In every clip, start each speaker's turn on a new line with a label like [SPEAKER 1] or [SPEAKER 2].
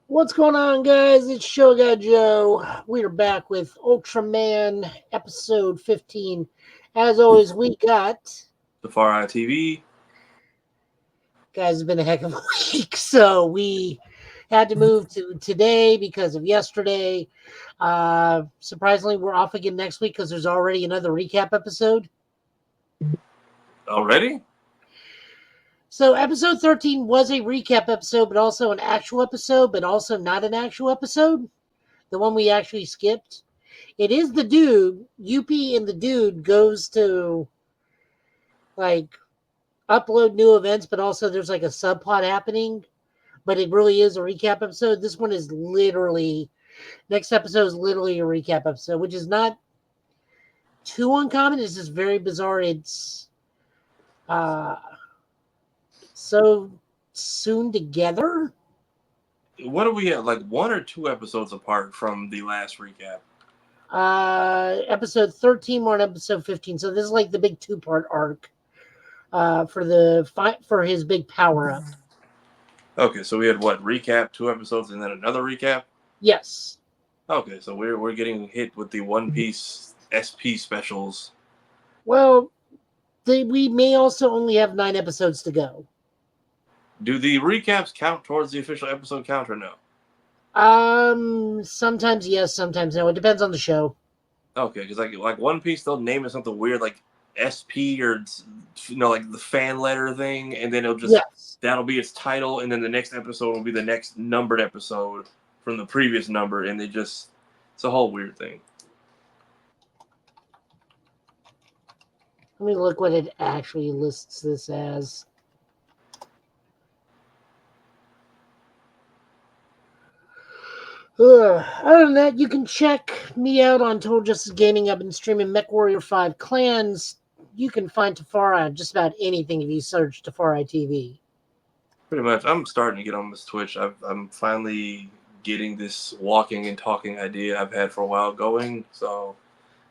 [SPEAKER 1] What's going on, guys? It's Show Guy Joe. We are back with Ultraman episode 15. As always, we got.
[SPEAKER 2] The Far Eye TV.
[SPEAKER 1] Guys, it's been a heck of a week, so we had to move to today because of yesterday. Surprisingly, we're off again next week because there's already another recap episode.
[SPEAKER 2] Already?
[SPEAKER 1] So, episode 13 was a recap episode, but also an actual episode, but also not an actual episode. The one we actually skipped. It is the dude. Yuppie and the dude goes to like upload new events, but also there's like a subplot happening. But it really is a recap episode. This one is literally next episode is literally a recap episode, which is not too uncommon. It's just very bizarre. It's uh so soon together.
[SPEAKER 2] What do we have? Like 1 or 2 episodes apart from the last recap?
[SPEAKER 1] Episode 13 more than episode 15. So this is like the big two-part arc for the fight for his big power up.
[SPEAKER 2] Okay, so we had what? Recap, 2 episodes, and then another recap?
[SPEAKER 1] Yes.
[SPEAKER 2] Okay, so we're getting hit with the One Piece SP specials.
[SPEAKER 1] Well, we may also only have 9 episodes to go.
[SPEAKER 2] Do the recaps count towards the official episode count or no?
[SPEAKER 1] Sometimes yes, sometimes no. It depends on the show.
[SPEAKER 2] Okay, because like One Piece, they'll name it something weird like SP or like the fan letter thing, and then it'll just that'll be its title, and then the next episode will be the next numbered episode from the previous number, and it's a whole weird thing.
[SPEAKER 1] Let me look what it actually lists this as. Other than that, you can check me out on Total Justice Gaming. I've been streaming MechWarrior 5 Clans. You can find Tafari on just about anything if you search Tafari TV.
[SPEAKER 2] Pretty much. I'm starting to get on this Twitch. I'm finally getting this walking and talking idea I've had for a while going. So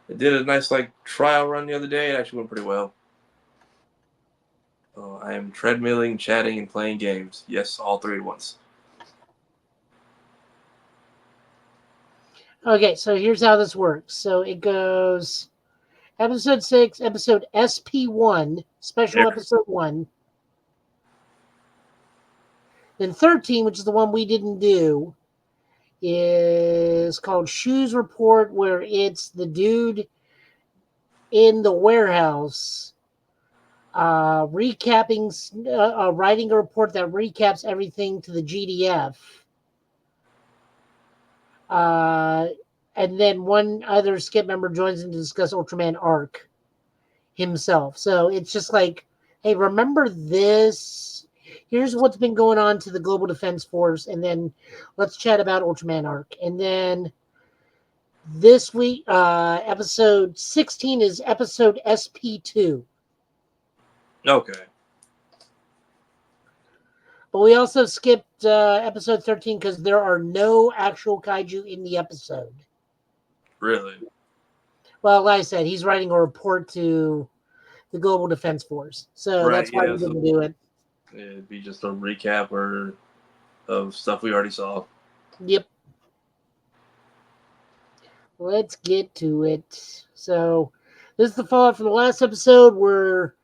[SPEAKER 2] I did a nice trial run the other day. It actually went pretty well. So I am treadmilling, chatting, and playing games. Yes, all three at once.
[SPEAKER 1] Okay, so here's how this works. So it goes episode 6, episode SP1, special episode 1. Then 13, which is the one we didn't do, is called Shoes Report, where it's the dude in the warehouse writing a report that recaps everything to the GDF. And then one other skip member joins in to discuss Ultraman Arc himself. So it's just like, hey, remember this? Here's what's been going on to the Global Defense Force, and then let's chat about Ultraman Arc. And then this week, episode 16 is episode SP2.
[SPEAKER 2] Okay.
[SPEAKER 1] But we also skipped episode 13 because there are no actual kaiju in the episode.
[SPEAKER 2] Really?
[SPEAKER 1] Well, like I said, he's writing a report to the Global Defense Force. So that's why we didn't do it.
[SPEAKER 2] It'd be just a recap of stuff we already saw.
[SPEAKER 1] Yep. Let's get to it. So this is the fallout from the last episode where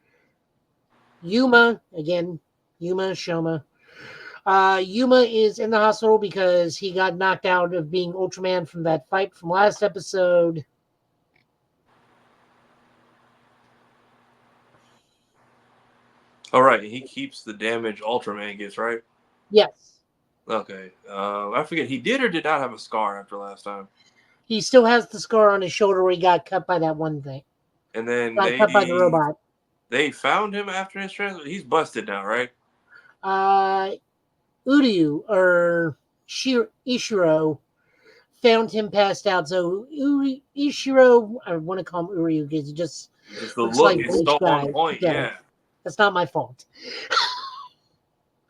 [SPEAKER 1] Yuma, Shoma. Yuma is in the hospital because he got knocked out of being Ultraman from that fight from last episode.
[SPEAKER 2] All right, he keeps the damage Ultraman gets, right?
[SPEAKER 1] Yes.
[SPEAKER 2] Okay. I forget, he did or did not have a scar after last time?
[SPEAKER 1] He still has the scar on his shoulder where he got cut by that one thing.
[SPEAKER 2] And then
[SPEAKER 1] got cut by the robot.
[SPEAKER 2] They found him after his transfer. He's busted now, right?
[SPEAKER 1] Uryu or Ishiro found him passed out. So Ishiro, I want to call him Uryu because he just
[SPEAKER 2] the looks look like is so on point. Yeah,
[SPEAKER 1] that's not my fault.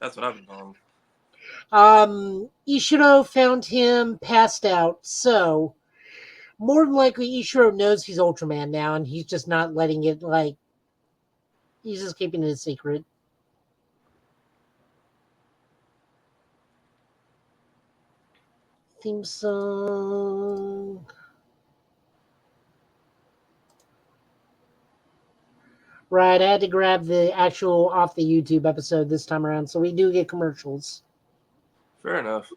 [SPEAKER 2] That's what I've been calling.
[SPEAKER 1] Ishiro found him passed out. So more than likely, Ishiro knows he's Ultraman now, and he's just not letting it he's just keeping it a secret. theme song. Right, I had to grab the actual off the YouTube episode this time around, so we do get commercials.
[SPEAKER 2] Fair enough.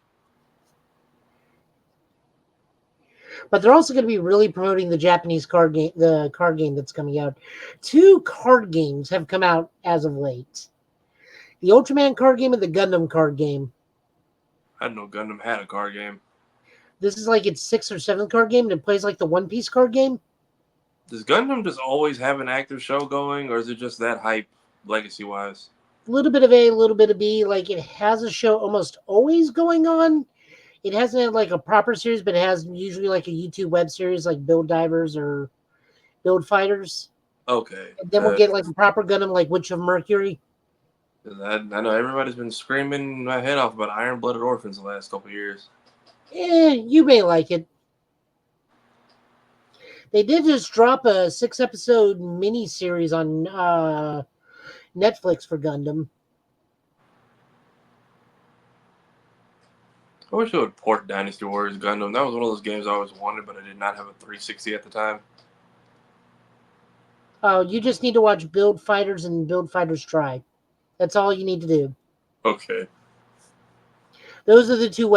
[SPEAKER 1] But they're also going to be really promoting the Japanese card game, the card game that's coming out. 2 card games have come out as of late. The Ultraman card game and the Gundam card game.
[SPEAKER 2] I didn't know Gundam had a card game.
[SPEAKER 1] This is like its 6th or 7th card game, and it plays like the One Piece card game.
[SPEAKER 2] Does Gundam just always have an active show going, or is it just that hype legacy-wise?
[SPEAKER 1] A little bit of A, a little bit of B. Like, it has a show almost always going on. It hasn't had like a proper series, but it has usually like a YouTube web series like Build Divers or Build Fighters.
[SPEAKER 2] Okay.
[SPEAKER 1] And then we'll get like a proper Gundam like Witch of Mercury.
[SPEAKER 2] I know everybody's been screaming my head off about Iron Blooded Orphans the last couple of years.
[SPEAKER 1] You may like it. They did just drop a 6-episode mini-series on Netflix for Gundam.
[SPEAKER 2] I wish they would port Dynasty Warriors Gundam. That was one of those games I always wanted, but I did not have a 360 at the time.
[SPEAKER 1] Oh, you just need to watch Build Fighters and Build Fighters Try. That's all you need to do.
[SPEAKER 2] Okay.
[SPEAKER 1] Those are the 2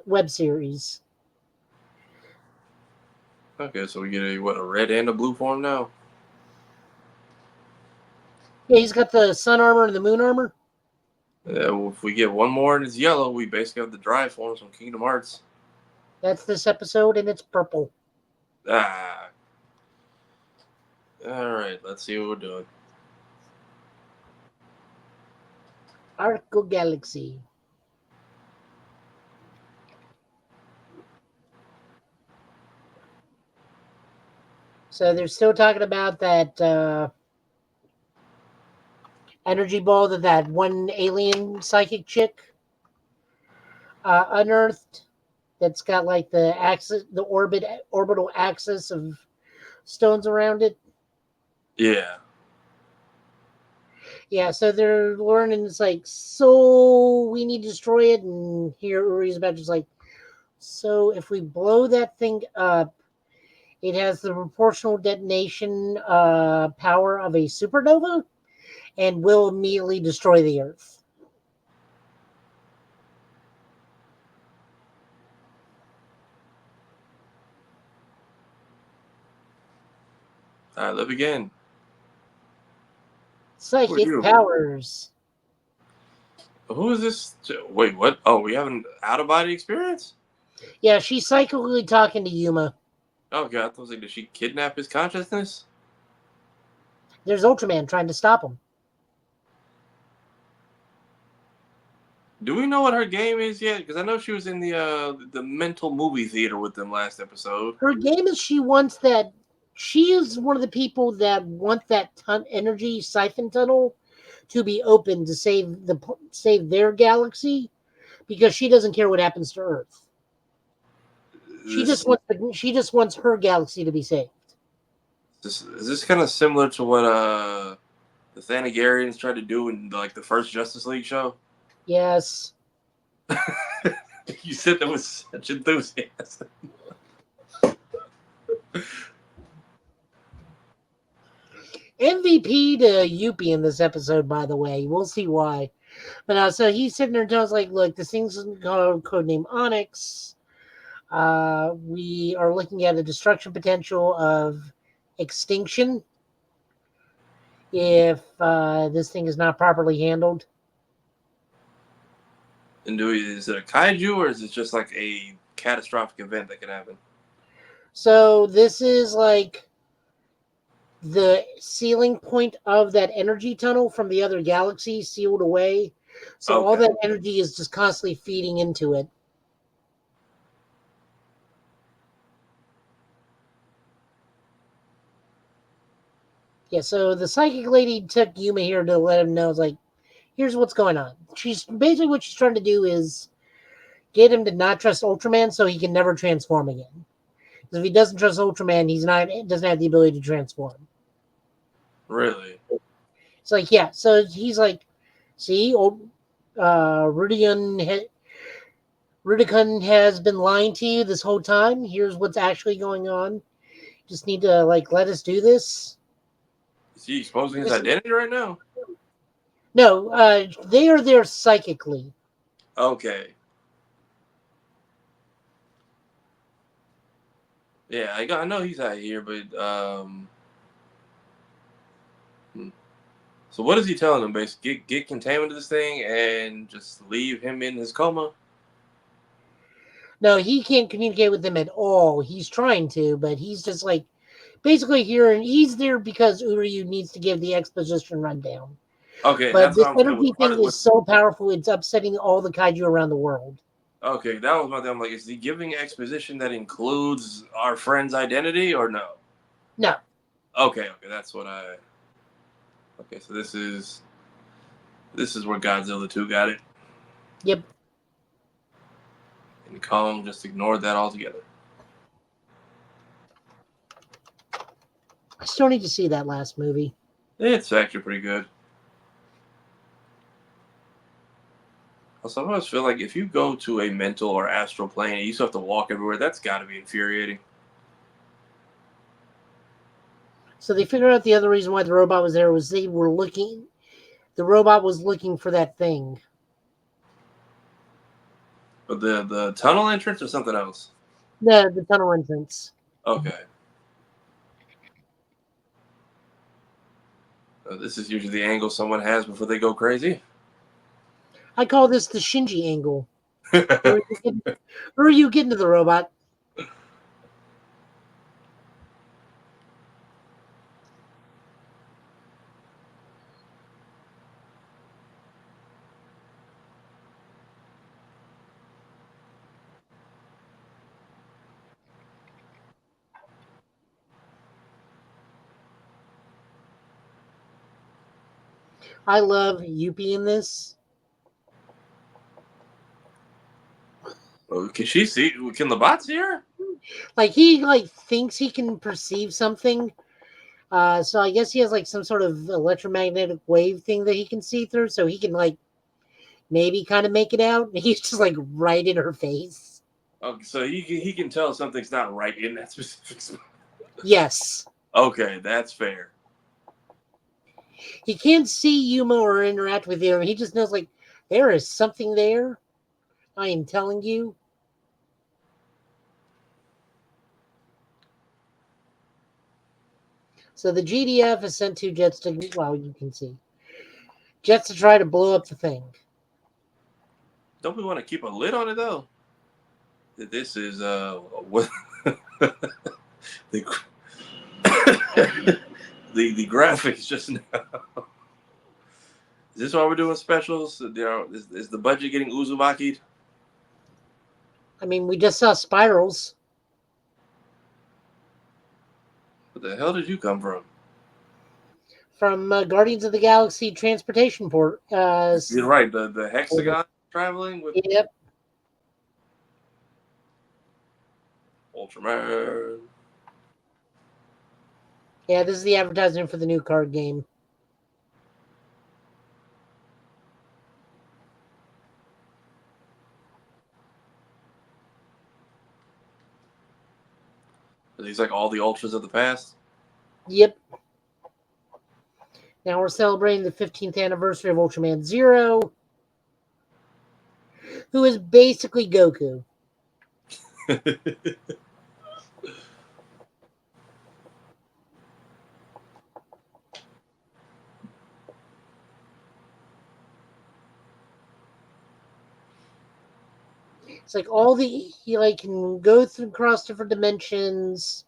[SPEAKER 1] web series.
[SPEAKER 2] Okay, so we get a red and a blue form now?
[SPEAKER 1] Yeah, he's got the sun armor and the moon armor.
[SPEAKER 2] Yeah, well, if we get one more and it's yellow, we basically have the dry forms from Kingdom Hearts.
[SPEAKER 1] That's this episode, and it's purple.
[SPEAKER 2] Ah. Alright, let's see what we're doing.
[SPEAKER 1] Arco Galaxy. So they're still talking about that energy ball that one alien psychic chick unearthed. That's got like the orbital axis of stones around it.
[SPEAKER 2] Yeah.
[SPEAKER 1] Yeah, so they're learning. It's like, so we need to destroy it, and here Uri's about just like, so if we blow that thing up, it has the proportional detonation power of a supernova and will immediately destroy the Earth.
[SPEAKER 2] All right, let's begin.
[SPEAKER 1] Psychic powers.
[SPEAKER 2] Who is this? Wait, what? Oh, we have an out-of-body experience?
[SPEAKER 1] Yeah, she's psychically talking to Yuma.
[SPEAKER 2] Oh, God. I was like, did she kidnap his consciousness?
[SPEAKER 1] There's Ultraman trying to stop him.
[SPEAKER 2] Do we know what her game is yet? Because I know she was in the mental movie theater with them last episode.
[SPEAKER 1] Her game is she wants that. She is one of the people that want that energy siphon tunnel to be open to save their galaxy, because she doesn't care what happens to Earth. She just wants her galaxy to be saved.
[SPEAKER 2] Is this kind of similar to what the Thanagarians tried to do in like the first Justice League show?
[SPEAKER 1] Yes.
[SPEAKER 2] You said that with such enthusiasm.
[SPEAKER 1] MVP to Yuppie in this episode, by the way. We'll see why. But so he's sitting there and tells like, look, this thing's called codename Onyx. We are looking at a destruction potential of extinction if this thing is not properly handled.
[SPEAKER 2] And is it a kaiju, or is it just like a catastrophic event that could happen?
[SPEAKER 1] So this is like the ceiling point of that energy tunnel from the other galaxy sealed away. So all that energy is just constantly feeding into it. Yeah, so the psychic lady took Yuma here to let him know, like, here's what's going on. Basically what she's trying to do is get him to not trust Ultraman so he can never transform again. Because if he doesn't trust Ultraman, doesn't have the ability to transform.
[SPEAKER 2] Really?
[SPEAKER 1] It's like, yeah. So he's like, see, Rudian Rudikun has been lying to you this whole time. Here's what's actually going on. Just need to let us do this.
[SPEAKER 2] Is he exposing his identity right now?
[SPEAKER 1] No, they are there psychically.
[SPEAKER 2] Okay. Yeah, I know he's out here, but So what is he telling them? Basically, get containment of this thing and just leave him in his coma.
[SPEAKER 1] No, he can't communicate with them at all. He's trying to, but he's just basically here, and he's there because Uryu needs to give the exposition rundown.
[SPEAKER 2] Okay,
[SPEAKER 1] But
[SPEAKER 2] that's
[SPEAKER 1] this
[SPEAKER 2] what I'm saying.
[SPEAKER 1] energy thing is so powerful, it's upsetting all the kaiju around the world.
[SPEAKER 2] Okay, that was my thing. I'm like, is he giving exposition that includes our friend's identity or no?
[SPEAKER 1] No.
[SPEAKER 2] Okay, that's what I. Okay, so this is where Godzilla 2 got it.
[SPEAKER 1] Yep.
[SPEAKER 2] And Kong just ignored that altogether.
[SPEAKER 1] I still need to see that last movie.
[SPEAKER 2] It's actually pretty good. I sometimes feel like if you go to a mental or astral plane and you still have to walk everywhere, that's got to be infuriating.
[SPEAKER 1] So they figured out the other reason why the robot was there was the robot was looking for that thing.
[SPEAKER 2] But the tunnel entrance or something else?
[SPEAKER 1] The tunnel entrance.
[SPEAKER 2] Okay. This is usually the angle someone has before they go crazy.
[SPEAKER 1] I call this the Shinji angle. Or you get into the robot. I love Yuppie in this.
[SPEAKER 2] Can she see? Can the bot see her?
[SPEAKER 1] He thinks he can perceive something. So I guess he has some sort of electromagnetic wave thing that he can see through, so he can maybe kind of make it out. He's just right in her face.
[SPEAKER 2] Okay, so he can tell something's not right in that specific spot.
[SPEAKER 1] Yes.
[SPEAKER 2] Okay, that's fair.
[SPEAKER 1] He can't see Yuma or interact with him. He just knows there is something there. I am telling you. So the GDF has sent 2 jets to, well, you can see. Jets to try to blow up the thing.
[SPEAKER 2] Don't we want to keep a lid on it, though? This is, what... the graphics just now. Is this why we're doing specials? Is the budget getting Uzumaki'd?
[SPEAKER 1] I mean, we just saw spirals.
[SPEAKER 2] Where the hell did you come from?
[SPEAKER 1] From Guardians of the Galaxy transportation port.
[SPEAKER 2] You're right. The hexagon traveling with.
[SPEAKER 1] Yep.
[SPEAKER 2] Ultraman.
[SPEAKER 1] Yeah, this is the advertisement for the new card game.
[SPEAKER 2] Are these all the ultras of the past?
[SPEAKER 1] Yep. Now we're celebrating the 15th anniversary of Ultraman Zero, who is basically Goku. It's he can go through across different dimensions.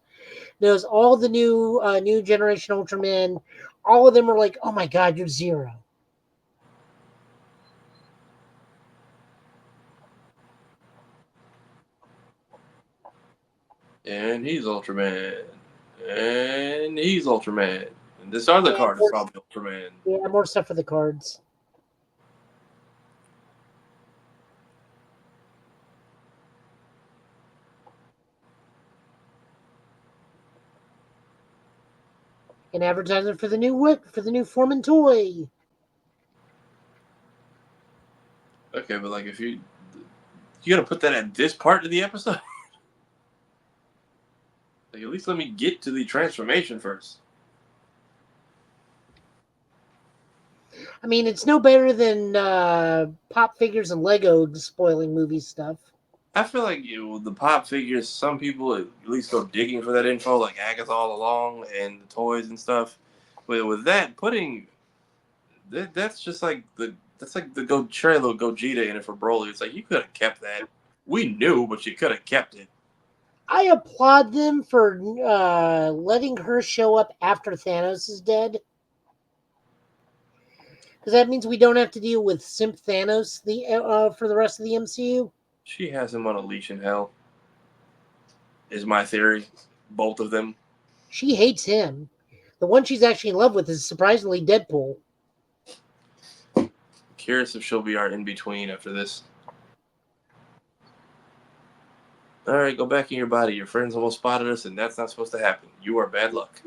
[SPEAKER 1] Knows all the new generation Ultramen. All of them are oh my god, you're Zero.
[SPEAKER 2] And he's Ultraman. And he's Ultraman. And this other card is probably Ultraman.
[SPEAKER 1] Yeah, more stuff for the cards. An advertisement for the new Foreman toy.
[SPEAKER 2] Okay, but if you You gotta put that at this part of the episode? Like, at least let me get to the transformation first.
[SPEAKER 1] I mean, it's no better than pop figures and Lego spoiling movie stuff.
[SPEAKER 2] I feel like the pop figures, some people at least go digging for that info, like Agatha All Along and the toys and stuff. But with that, that's just like that's like the trailer Gogeta in it for Broly. It's like you could have kept that. We knew, but you could have kept it.
[SPEAKER 1] I applaud them for letting her show up after Thanos is dead. Because that means we don't have to deal with Simp Thanos for the rest of the MCU.
[SPEAKER 2] She has him on a leash in hell. Is my theory. Both of them.
[SPEAKER 1] She hates him. The one she's actually in love with is surprisingly Deadpool.
[SPEAKER 2] Curious if she'll be our in between after this. All right, go back in your body. Your friends almost spotted us, and that's not supposed to happen. You are bad luck.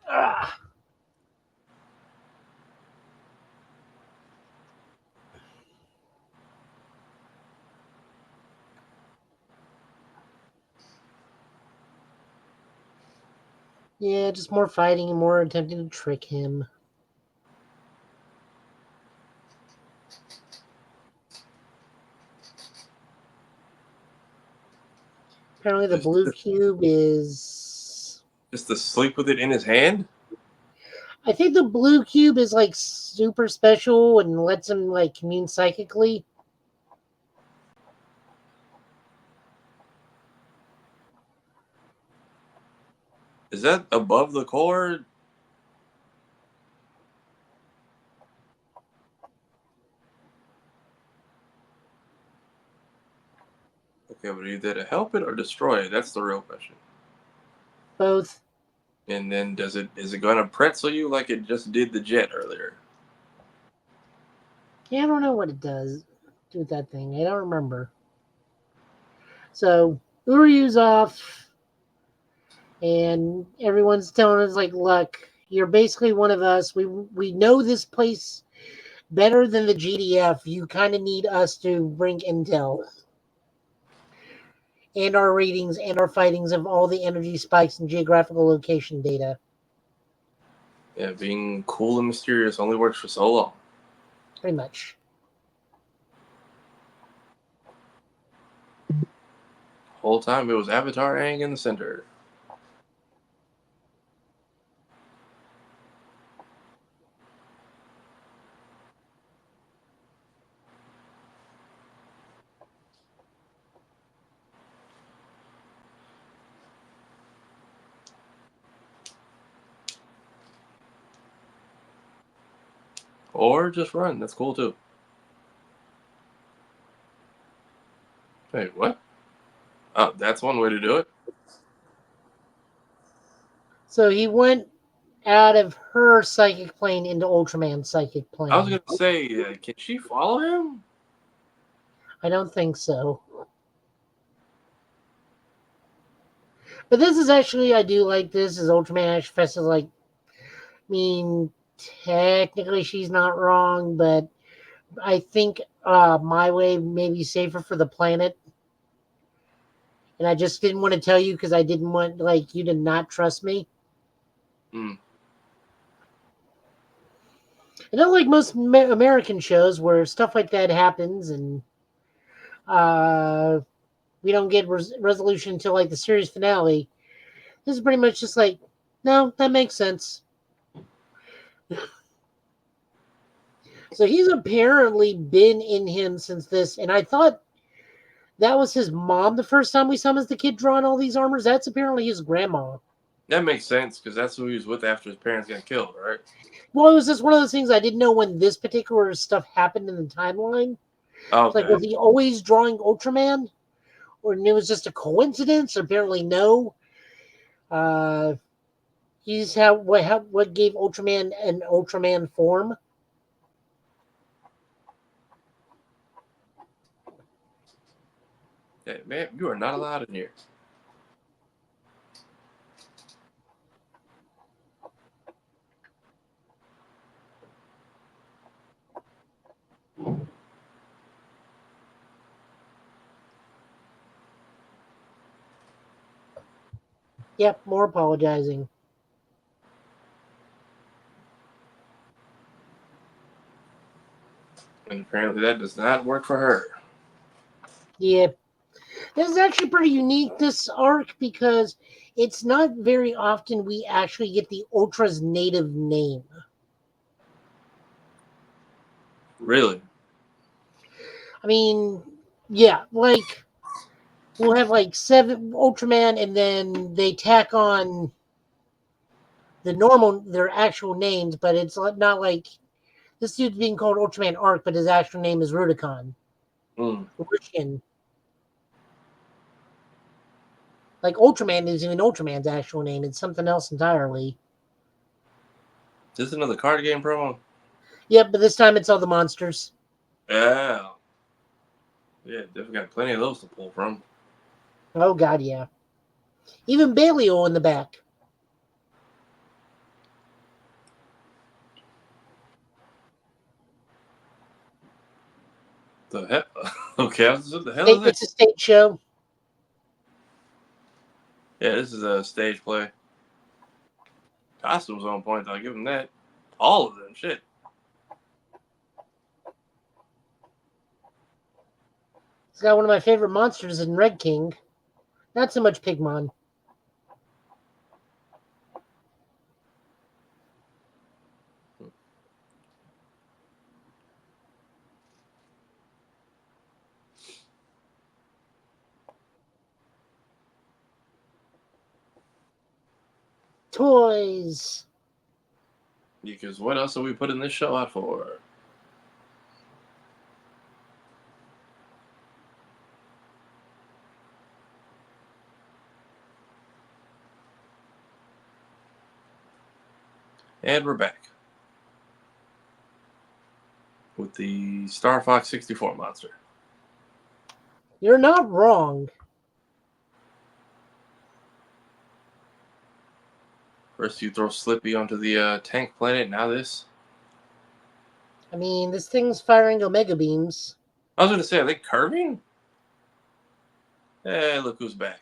[SPEAKER 1] Ah. Yeah, just more fighting and more attempting to trick him. Apparently the blue cube is...
[SPEAKER 2] Just to sleep with it in his hand?
[SPEAKER 1] I think the blue cube is like super special and lets him like commune psychically.
[SPEAKER 2] Is that above the core? Okay, but either to help it or destroy it. That's the real question.
[SPEAKER 1] Both.
[SPEAKER 2] And then is it going to pretzel you like it just did the jet earlier?
[SPEAKER 1] Yeah, I don't know what it does with that thing. I don't remember. So Uryu's off, and everyone's telling us like, "Look, you're basically one of us. We know this place better than the GDF. You kind of need us to bring intel and our readings and our fightings of all the energy spikes and geographical location data."
[SPEAKER 2] Yeah, being cool and mysterious only works for so long.
[SPEAKER 1] Pretty much.
[SPEAKER 2] Whole time it was Avatar Aang in the center. Or just run. That's cool too. Hey, what? Oh, that's one way to do it.
[SPEAKER 1] So he went out of her psychic plane into Ultraman's psychic plane.
[SPEAKER 2] I was going to say, can she follow him?
[SPEAKER 1] I don't think so. But this is actually, I do like this, is Ultraman Ash Fest is like, I mean, technically she's not wrong, but I think my way may be safer for the planet. And I just didn't want to tell you because I didn't want like you to not trust me.
[SPEAKER 2] Mm.
[SPEAKER 1] I don't like most American shows where stuff like that happens and we don't get resolution until like the series finale. This is pretty much just like, no, that makes sense. So he's apparently been in him since this, and I thought that was his mom the first time we saw him as the kid drawing all these armors. That's apparently his grandma.
[SPEAKER 2] That makes sense because that's who he was with after his parents got killed, right?
[SPEAKER 1] Well, it was just one of those things I didn't know when this particular stuff happened in the timeline.
[SPEAKER 2] Okay.
[SPEAKER 1] It's like, was he always drawing Ultraman? Or it was just a coincidence? Apparently, no. He's what gave Ultraman an Ultraman form.
[SPEAKER 2] Hey, man, you are not allowed in here.
[SPEAKER 1] Yep, more apologizing.
[SPEAKER 2] And apparently that does not work for her.
[SPEAKER 1] Yeah. This is actually pretty unique, this arc, because it's not very often we actually get the Ultra's native name.
[SPEAKER 2] Really?
[SPEAKER 1] I mean, yeah, like we'll have like 7 Ultraman, and then they tack on their actual names, but it's not like this dude's being called Ultraman Arc, but his actual name is Rudicon.
[SPEAKER 2] Mm.
[SPEAKER 1] Rushin. Like Ultraman isn't even Ultraman's actual name; it's something else entirely.
[SPEAKER 2] Is this another card game promo?
[SPEAKER 1] Yep, but this time it's all the monsters.
[SPEAKER 2] Yeah. Yeah, definitely got plenty of those to pull from.
[SPEAKER 1] Oh god, yeah. Even Baleo in the back.
[SPEAKER 2] The hell? Okay, what the hell is
[SPEAKER 1] It's
[SPEAKER 2] this?
[SPEAKER 1] a stage show.
[SPEAKER 2] Yeah, this is a stage play. Costumes on point, I'll give them that. All of them, shit.
[SPEAKER 1] It's got one of my favorite monsters in Red King. Not so much Pigmon. Toys.
[SPEAKER 2] Because what else are we putting this show out for? And we're back with the Star Fox 64 monster.
[SPEAKER 1] You're not wrong.
[SPEAKER 2] First, you throw Slippy onto the tank planet. Now this.
[SPEAKER 1] I mean, this thing's firing Omega beams.
[SPEAKER 2] I was going to say, are they curving? Hey, look who's back.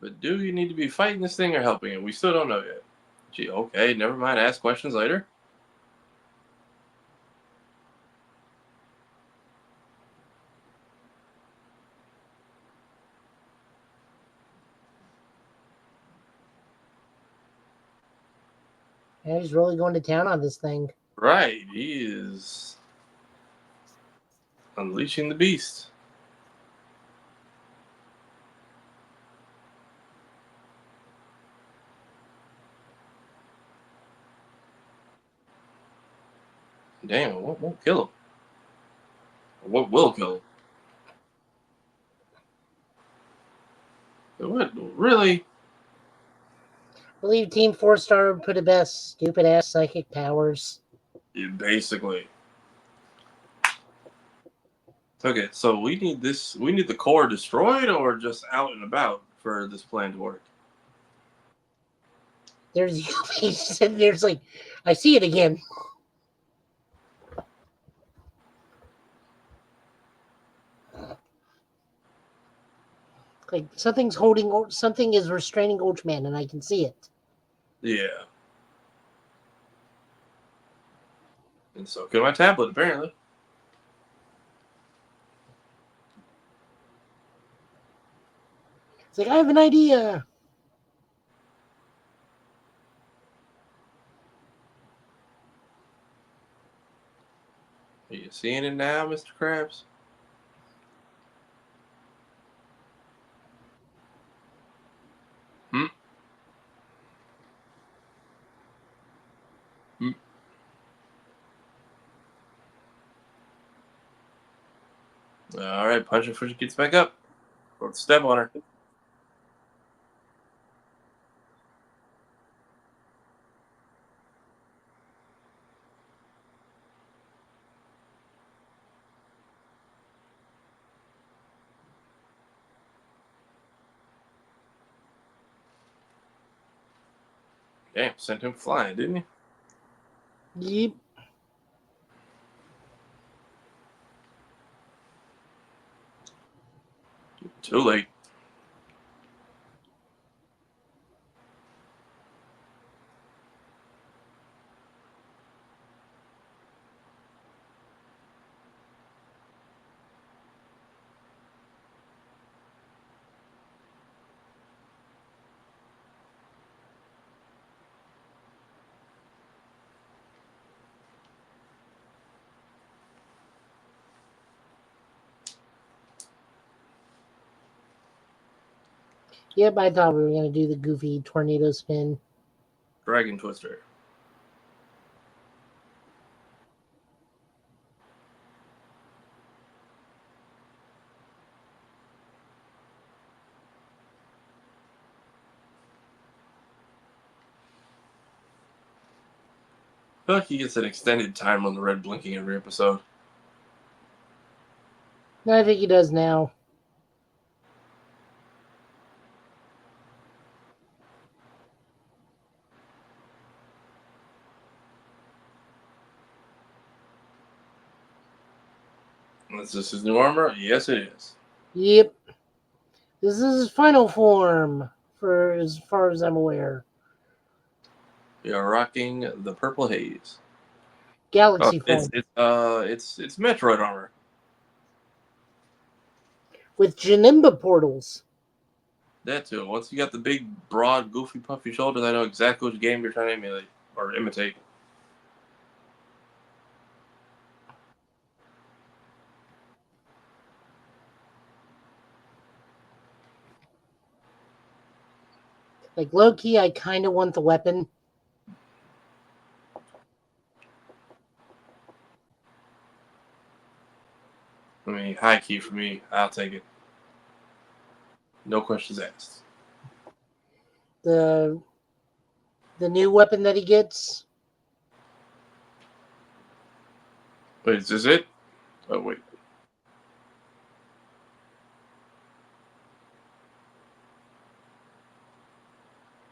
[SPEAKER 2] But do you need to be fighting this thing or helping it? We still don't know yet. Gee, okay, never mind. Ask questions later.
[SPEAKER 1] Yeah, he's really going to town on this thing.
[SPEAKER 2] Right, he is unleashing the beast. Damn, what won't kill him? What will kill him? What? Really?
[SPEAKER 1] I believe Team 4-Star would put it best. Stupid ass psychic powers.
[SPEAKER 2] Yeah, basically. Okay, so we need this. We need the core destroyed or just out and about for this plan to work.
[SPEAKER 1] There's there's like I see it again. Like something is restraining Ultraman, and I can see it.
[SPEAKER 2] Yeah. And so can my tablet, apparently.
[SPEAKER 1] It's like I have an idea.
[SPEAKER 2] Are you seeing it now, Mr. Krabs? Hmm? Hmm? All right, punch her before she gets back up. Or step on her. Damn, sent him flying, didn't he?
[SPEAKER 1] Yep.
[SPEAKER 2] Too late.
[SPEAKER 1] Yep, I thought we were going to do the goofy tornado spin.
[SPEAKER 2] Dragon Twister. I feel like he gets an extended time on the red blinking every episode.
[SPEAKER 1] No, I think he does now.
[SPEAKER 2] Is this his new armor? Yes, it is.
[SPEAKER 1] Yep. This is his final form, for as far as I'm aware.
[SPEAKER 2] We are rocking the purple haze.
[SPEAKER 1] Galaxy form.
[SPEAKER 2] It's Metroid armor.
[SPEAKER 1] With Janemba portals.
[SPEAKER 2] That too. Once you got the big, broad, goofy, puffy shoulders, I know exactly which game you're trying to emulate or imitate.
[SPEAKER 1] Like, low-key, I kind of want the weapon.
[SPEAKER 2] I mean, high key for me. I'll take it. No questions asked.
[SPEAKER 1] The new weapon that he gets.
[SPEAKER 2] Wait, is this it? Oh, wait.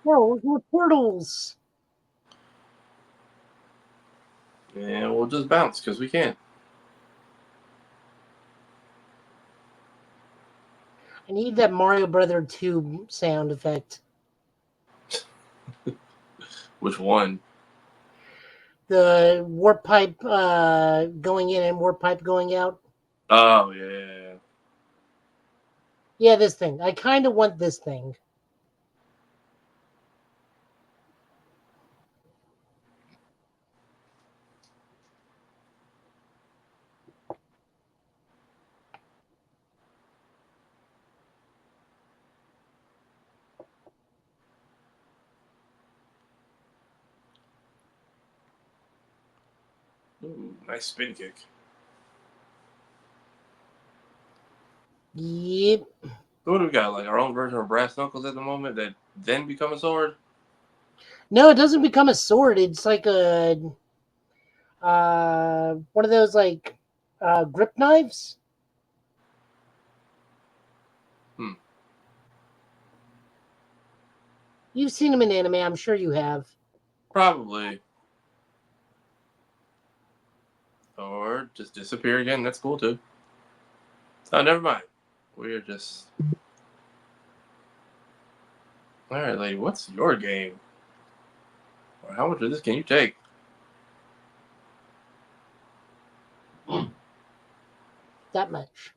[SPEAKER 1] No, more portals.
[SPEAKER 2] Yeah, we'll just bounce because we can.
[SPEAKER 1] I need that Mario Brother 2 sound effect.
[SPEAKER 2] Which one?
[SPEAKER 1] The warp pipe going in and warp pipe going out.
[SPEAKER 2] Oh, yeah.
[SPEAKER 1] Yeah, this thing. I kind of want this thing.
[SPEAKER 2] Ooh, nice spin kick.
[SPEAKER 1] Yep.
[SPEAKER 2] So what do we got? Like our own version of brass knuckles at the moment that then become a sword?
[SPEAKER 1] No, it doesn't become a sword. It's like a one of those like grip knives. You've seen them in anime, I'm sure you have.
[SPEAKER 2] Probably. Or just disappear again. That's cool too. Oh, never mind. We're just. Alright, lady, what's your game? Or how much of this can you take?
[SPEAKER 1] That much.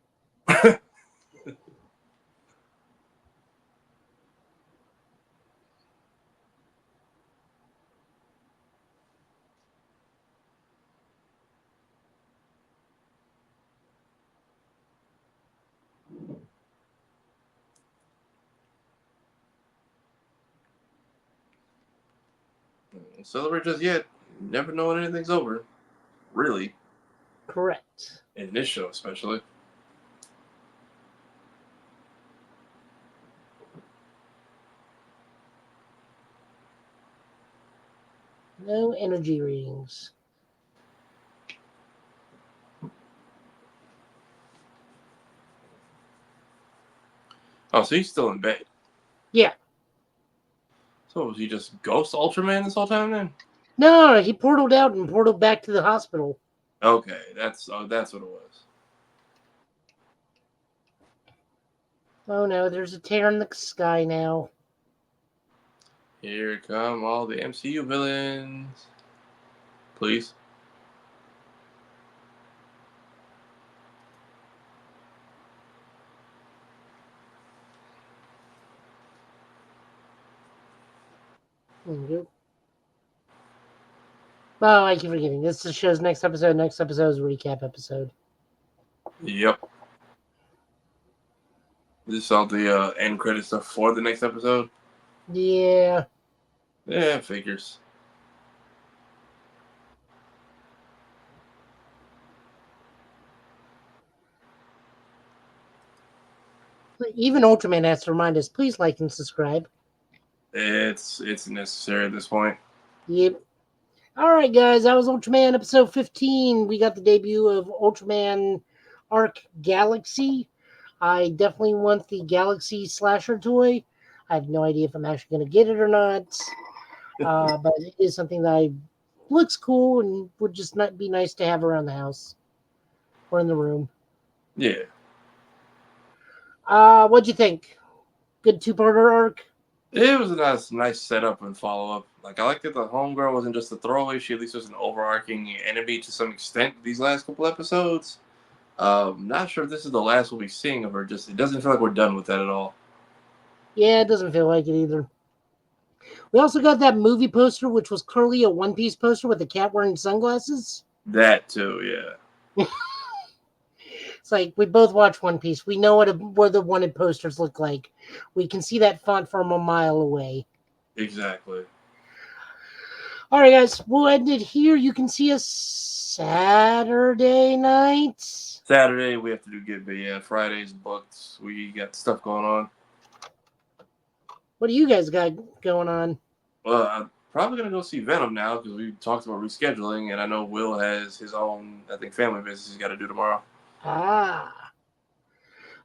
[SPEAKER 2] Don't celebrate just yet. You never know when anything's over. Really.
[SPEAKER 1] Correct.
[SPEAKER 2] In this show, especially.
[SPEAKER 1] No energy readings.
[SPEAKER 2] Oh, so he's still in bed.
[SPEAKER 1] Yeah.
[SPEAKER 2] So was he just Ghost Ultraman this whole time then?
[SPEAKER 1] No, he portaled out and portaled back to the hospital.
[SPEAKER 2] Okay, that's what it was.
[SPEAKER 1] Oh no, there's a tear in the sky now.
[SPEAKER 2] Here come all the MCU villains. Please.
[SPEAKER 1] Oh, I keep forgetting. This is the show's next episode. Next episode is a recap episode.
[SPEAKER 2] Yep. This is all the end credit stuff for the next episode.
[SPEAKER 1] Yeah.
[SPEAKER 2] Yeah, figures.
[SPEAKER 1] Even Ultraman has to remind us, please like and subscribe.
[SPEAKER 2] It's necessary at this point.
[SPEAKER 1] Yep. All right, guys, that was Ultraman episode 15. We got the debut of Ultraman Arc Galaxy. I definitely want the Galaxy Slasher toy. I have no idea if I'm actually going to get it or not, but it is something that looks cool and would just not be nice to have around the house or in the room.
[SPEAKER 2] Yeah.
[SPEAKER 1] What'd you think? Good two-parter arc?
[SPEAKER 2] It was a nice setup and follow up. Like, I like that the homegirl wasn't just a throwaway. She at least was an overarching enemy to some extent these last couple episodes. Not sure if this is the last we'll be seeing of her. Just it doesn't feel like we're done with that at all.
[SPEAKER 1] Yeah, it doesn't feel like it either. We also got that movie poster, which was clearly a One Piece poster with a cat wearing sunglasses.
[SPEAKER 2] That too, yeah.
[SPEAKER 1] It's like we both watch One Piece. We know what the wanted posters look like. We can see that font from a mile away.
[SPEAKER 2] Exactly.
[SPEAKER 1] All right, guys, we'll end it here. You can see us Saturday night.
[SPEAKER 2] Saturday we have to do Get Big. Yeah, Friday's booked. We got stuff going on.
[SPEAKER 1] What do you guys got going on?
[SPEAKER 2] Well, I'm probably gonna go see Venom now because we talked about rescheduling, and I know Will has his own, I think, family business he's got to do tomorrow.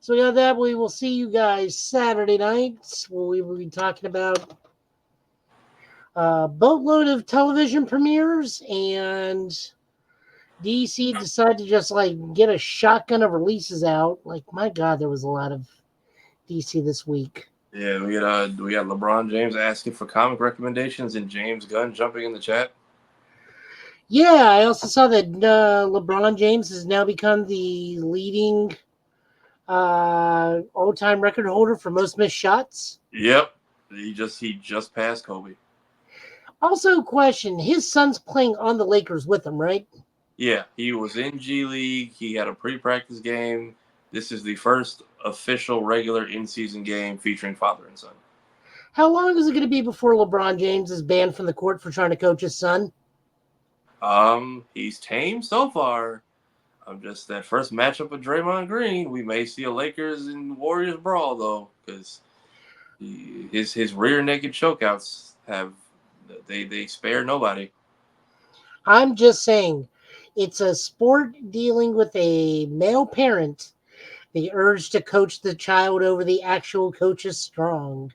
[SPEAKER 1] So we got that. We will see you guys Saturday night. We will be talking about a boatload of television premieres, and DC decided to just like get a shotgun of releases out. Like, my God, there was a lot of DC this week.
[SPEAKER 2] Yeah, we got LeBron James asking for comic recommendations and James Gunn jumping in the chat.
[SPEAKER 1] Yeah, I also saw that LeBron James has now become the leading all-time record holder for most missed shots.
[SPEAKER 2] Yep, he just passed Kobe.
[SPEAKER 1] Also, question: his son's playing on the Lakers with him, right?
[SPEAKER 2] Yeah, he was in G League. He had a pre-practice game. This is the first official regular in-season game featuring father and son.
[SPEAKER 1] How long is it going to be before LeBron James is banned from the court for trying to coach his son?
[SPEAKER 2] He's tame so far. Just that first matchup with Draymond Green, we may see a Lakers and Warriors brawl though, because his rear naked chokeouts have they spare nobody.
[SPEAKER 1] I'm just saying, it's a sport dealing with a male parent. The urge to coach the child over the actual coach is strong.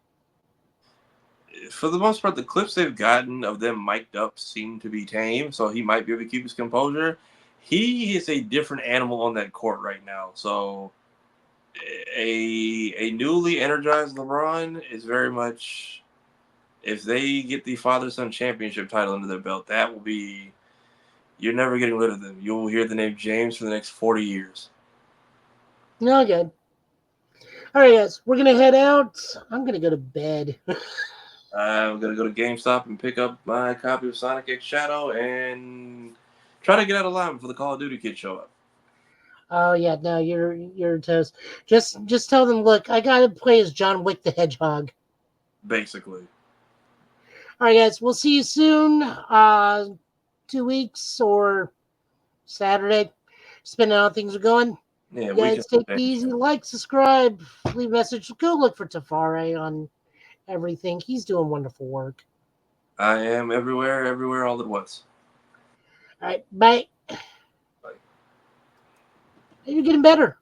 [SPEAKER 2] For the most part, the clips they've gotten of them mic'd up seem to be tame, so he might be able to keep his composure. He is a different animal on that court right now. So a newly energized LeBron is very much, if they get the father-son championship title under their belt, that will be, you're never getting rid of them. You will hear the name James for the next 40 years.
[SPEAKER 1] No, good. All right, guys, we're going to head out. I'm going to go to bed.
[SPEAKER 2] I'm going to go to GameStop and pick up my copy of Sonic X Shadow and try to get out of line before the Call of Duty kids show up.
[SPEAKER 1] Oh yeah, no, you're toast. Just tell them, look, I gotta play as John Wick the Hedgehog.
[SPEAKER 2] Basically.
[SPEAKER 1] All right, guys, we'll see you soon. 2 weeks or Saturday, depending on how things are going.
[SPEAKER 2] Yeah,
[SPEAKER 1] You guys take it easy. Like, subscribe, leave a message. Go look for Tafare on everything. He's doing wonderful work.
[SPEAKER 2] I am everywhere, all at once.
[SPEAKER 1] All right, bye.
[SPEAKER 2] Bye.
[SPEAKER 1] You're getting better.